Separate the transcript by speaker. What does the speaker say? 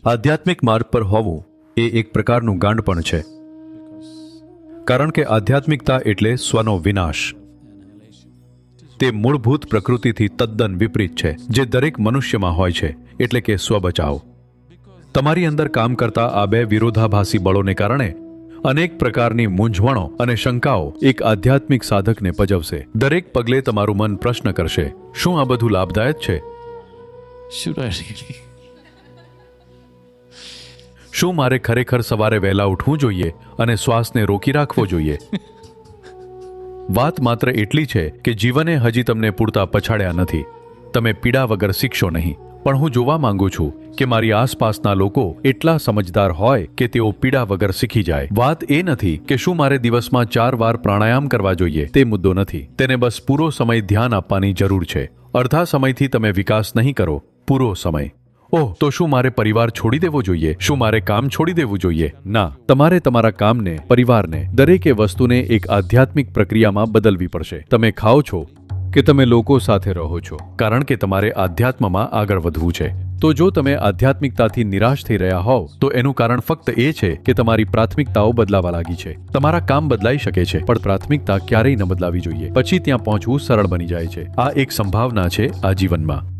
Speaker 1: આધ્યાત્મિક માર્ગ પર હોવું એ એક પ્રકારનું ગાંડપણ છે, કારણ કે આધ્યાત્મિકતા એટલે સ્વનો વિનાશ. તે મૂળભૂત પ્રકૃતિથી તદ્દન વિપરીત છે, જે દરેક મનુષ્યમાં હોય છે, એટલે કે સ્વબચાવ. તમારી અંદર કામ કરતા આ બે વિરોધાભાસી બળોને કારણે અનેક પ્રકારની મૂંઝવણો અને શંકાઓ એક આધ્યાત્મિક સાધકને પજવશે. દરેક પગલે તમારું મન પ્રશ્ન કરશે, શું આ બધું લાભદાયક છે?
Speaker 2: Should I really?
Speaker 1: શું મારે ખરેખર સવારે વહેલા ઉઠવું જોઈએ અને શ્વાસને રોકી રાખવો જોઈએ? વાત માત્ર એટલી છે કે જીવને હજી તમને પૂરતા પછાડ્યા નથી. તમે પીડા વગર શીખશો નહીં. પણ હું જોવા માંગુ છું કે મારી આસપાસના લોકો એટલા સમજદાર હોય કે તેઓ પીડા વગર શીખી જાય. વાત એ નથી કે શું મારે દિવસમાં 4 વાર પ્રાણાયામ કરવા જોઈએ, તે મુદ્દો નથી. તેને બસ પૂરો સમય ધ્યાન આપવાની જરૂર છે. અડધા સમયથી તમે વિકાસ નહીં કરો, પૂરો સમય. ઓહ, તો શું મારે પરિવાર છોડી દેવો જોઈએ? શું મારે કામ છોડી દેવું જોઈએ? ના, તમારે તમારા કામને, પરિવારને, દરેકે વસ્તુને એક આધ્યાત્મિક પ્રક્રિયામાં બદલવી પડશે. તમે ખાઓ છો કે તમે લોકો સાથે રહો છો, કારણ કે તમારે આધ્યાત્મમાં આગળ વધવું છે. તો જો તમે આધ્યાત્મિકતાથી નિરાશ થઈ રહ્યા હોવ તો એનું કારણ ફક્ત એ છે કે તમારી પ્રાથમિકતાઓ બદલાવા લાગી છે. તમારા કામ બદલાઈ શકે છે, પણ પ્રાથમિકતા ક્યારેય ન બદલાવી જોઈએ. પછી ત્યાં પહોંચવું સરળ બની જાય છે. આ એક સંભાવના છે આ જીવનમાં.